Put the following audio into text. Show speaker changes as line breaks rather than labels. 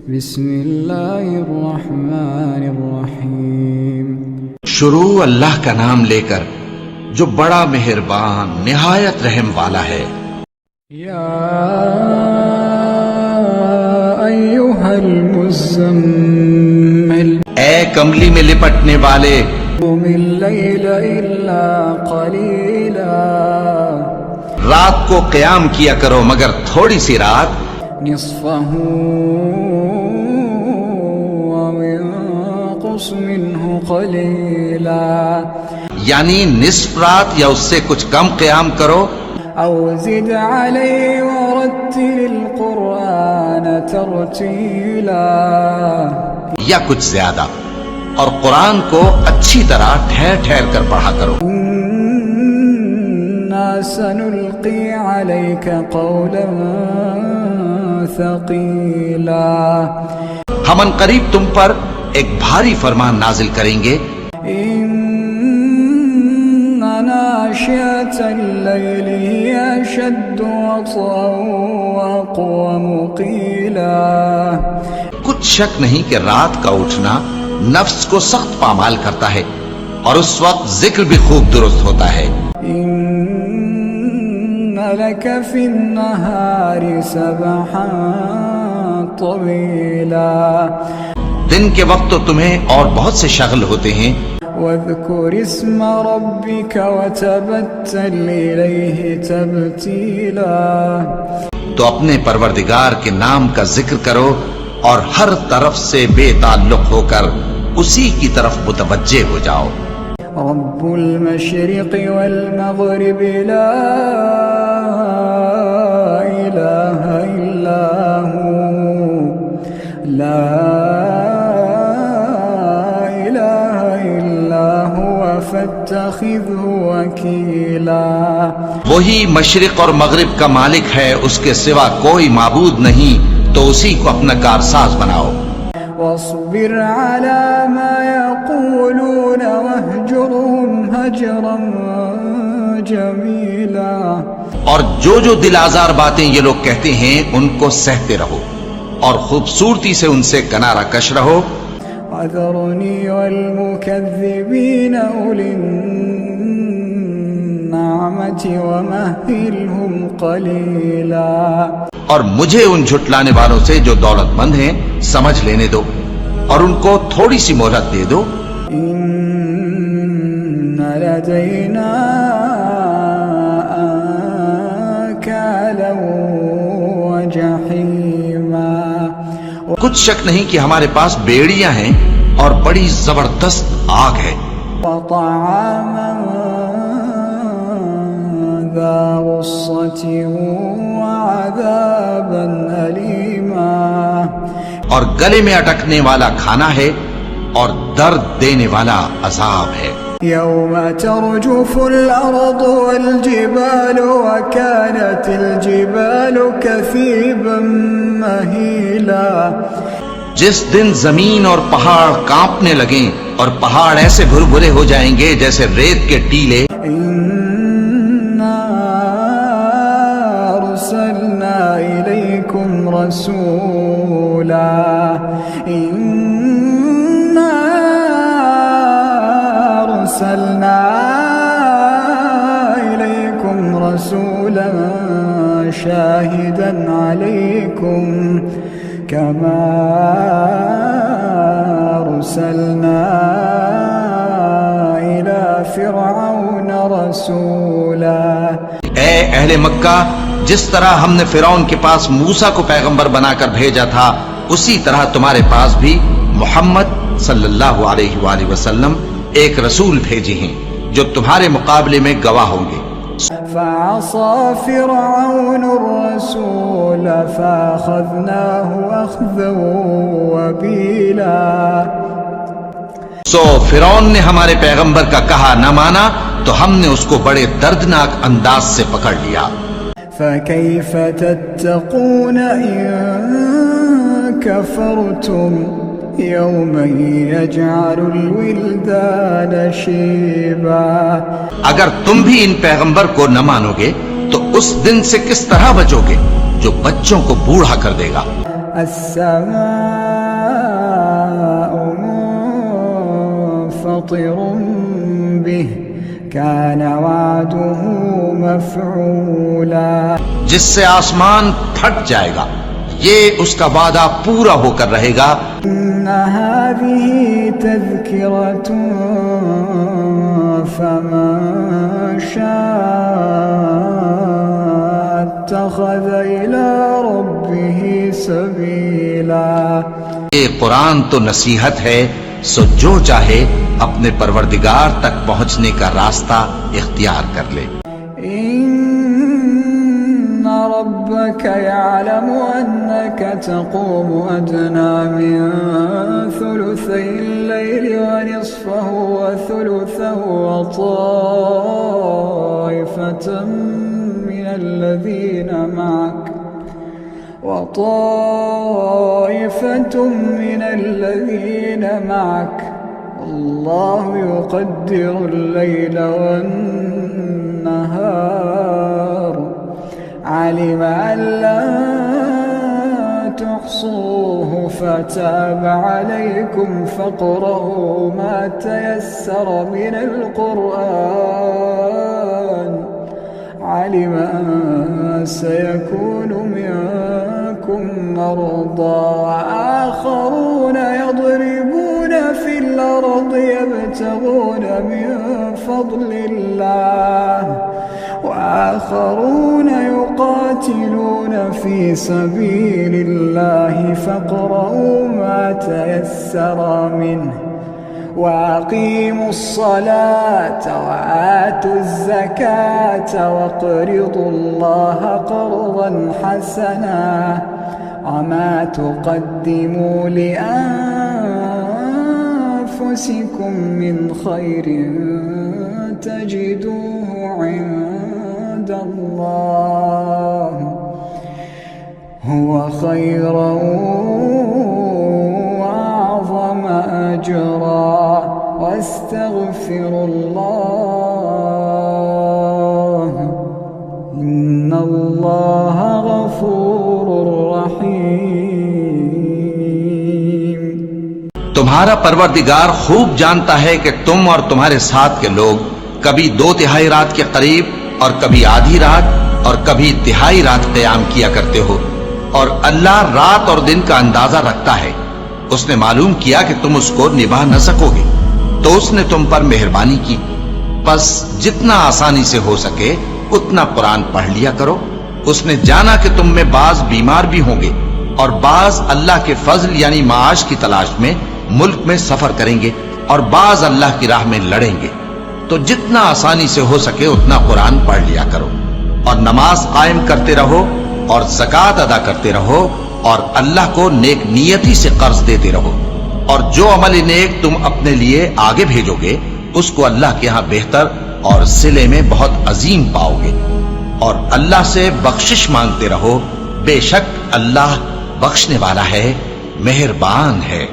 بسم اللہ الرحمن الرحیم۔
شروع اللہ کا نام لے کر جو بڑا مہربان نہایت رحم والا ہے۔
یا ایھا المزمل،
اے کملی میں لپٹنے والے،
قم اللیل الا قلیلا،
رات کو قیام کیا کرو مگر تھوڑی سی رات،
نصفہ وانقص منہ قلیلا،
یعنی نصف رات یا اس سے کچھ کم قیام کرو،
او زد علیہ ورتل القرآن ترتیلا،
یا کچھ زیادہ، اور قرآن کو اچھی طرح ٹھہر ٹھہر کر پڑھا کرو۔
انا سنلقی علیک قولا ثقیلا،
ہم ان قریب تم پر ایک بھاری فرمان نازل کریں گے۔
ان ناشئة اللیل ہی اشد وطئا واقوم قیلا،
کچھ شک نہیں کہ رات کا اٹھنا نفس کو سخت پامال کرتا ہے اور اس وقت ذکر بھی خوب درست ہوتا ہے۔
ان لک فی النہار سبحا طویلا،
دن کے وقت تو تمہیں اور بہت سے شغل ہوتے ہیں،
واذکر اسم ربک وتبتل الیہ تبتیلا،
تو اپنے پروردگار کے نام کا ذکر کرو اور ہر طرف سے بے تعلق ہو کر اسی کی طرف متوجہ ہو جاؤ۔
رب المشرق والمغرب لا الہ الا ہو، لا الہ الا هو فاتخذہ وکیلا،
وہی مشرق اور مغرب کا مالک ہے، اس کے سوا کوئی معبود نہیں، تو اسی کو اپنا کارساز بناؤ۔
واصبر على ما يقولون واهجرهم هجرا جميلا،
اور جو دل آزار باتیں یہ لوگ کہتے ہیں ان کو سہتے رہو اور خوبصورتی سے ان سے کنارہ کش رہو۔
وذرني والمكذبين أولي النعمة ومهلهم قليلا،
اور مجھے ان جھٹلانے والوں سے جو دولت مند ہیں سمجھ لینے دو اور ان کو تھوڑی سی مہلت دے دو۔
إن لدينا أنكالا وجحيما،
کچھ شک نہیں کہ ہمارے پاس بیڑیاں ہیں اور بڑی زبردست آگ ہے،
وطعاما ذا غصة وعذابا أليما،
اور گلے میں اٹکنے والا کھانا ہے اور درد دینے والا عذاب ہے۔
يوم ترجف الأرض والجبال وكانت الجبال كثيبا مهيلا،
جس دن زمین اور پہاڑ کانپنے لگیں اور پہاڑ ایسے بھربھرے ہو جائیں گے جیسے ریت کے ٹیلے۔
إنا أرسلنا إليكم رسولا، إنا أرسلنا إليكم رسولا شاهدا عليكم كما أرسلنا إلى فرعون رسولا،
اے اہل مکہ، جس طرح ہم نے فرعون کے پاس موسیٰ کو پیغمبر بنا کر بھیجا تھا، اسی طرح تمہارے پاس بھی محمد صلی اللہ علیہ وآلہ وسلم ایک رسول بھیجے ہیں جو تمہارے مقابلے میں گواہ ہوں گے۔
فعصى فرعون الرسول فأخذناه أخذا وبيلا،
سو فرعون نے ہمارے پیغمبر کا کہا نہ مانا تو ہم نے اس کو بڑے دردناک انداز سے پکڑ لیا۔
فكيف تتقون إن كفرتم يوما يجعل الولدان شيبا،
اگر تم بھی ان پیغمبر کو نہ مانو گے تو اس دن سے کس طرح بچو گے جو بچوں کو بوڑھا کر دے گا۔
السماء منفطر به كان وعده مفعولا.
جس سے آسمان پھٹ جائے گا یہ اس کا وعدہ پورا ہو کر رہے گا.
إن هذه تذكرة فمن شاء اتخذ إلى ربه سبيلا.
یہ قرآن تو نصیحت ہے، سو جو چاہے اپنے پروردگار تک پہنچنے کا راستہ اختیار کر لے.
إن ربك يعلم أنك تقوم أدنى من ثلثي الليل ونصفه وثلثه وطائفة من الذين معك الله يقدر الليل والنهار علم أن لا تحصوه فتاب عليكم فاقرؤوا ما تيسر من القرآن علم أن سيكون منكم مرضى وآخرون يضربون في الأرض يبتغون من فضل الله وآخرون يقاتلون في سبيل الله فاقرؤوا ما تيسر منه وأقيموا الصلاة وآتوا الزكاة وَاقْرِضُوا الله قرضا حسنا وما تقدموا لأنفسكم من خير تجدوه عند الله هو خيرا وأعظم أجرا واستغفروا الله إن الله غفور رحيم.
تمہارا پروردگار خوب جانتا ہے کہ تم اور تمہارے ساتھ کے لوگ کبھی 2/3 رات کے قریب اور کبھی آدھی رات اور کبھی تہائی رات قیام کیا کرتے ہو، اور اللہ رات اور دن کا اندازہ رکھتا ہے. اس نے معلوم کیا کہ تم اس کو نبھا نہ سکو گے تو اس نے تم پر مہربانی کی. پس جتنا آسانی سے ہو سکے اتنا قرآن پڑھ لیا کرو. اس نے جانا کہ تم میں بعض بیمار بھی ہوں گے اور بعض اللہ کے فضل یعنی معاش کی تلاش میں ملک میں سفر کریں گے اور بعض اللہ کی راہ میں لڑیں گے. تو جتنا آسانی سے ہو سکے اتنا قرآن پڑھ لیا کرو اور نماز قائم کرتے رہو اور زکوٰۃ ادا کرتے رہو اور اللہ کو نیک نیتی سے قرض دیتے رہو. اور جو عمل نیک تم اپنے لیے آگے بھیجو گے اس کو اللہ کے ہاں بہتر اور صلے میں بہت عظیم پاؤ گے. اور اللہ سے بخشش مانگتے رہو، بے شک اللہ بخشنے والا ہے، مہربان ہے.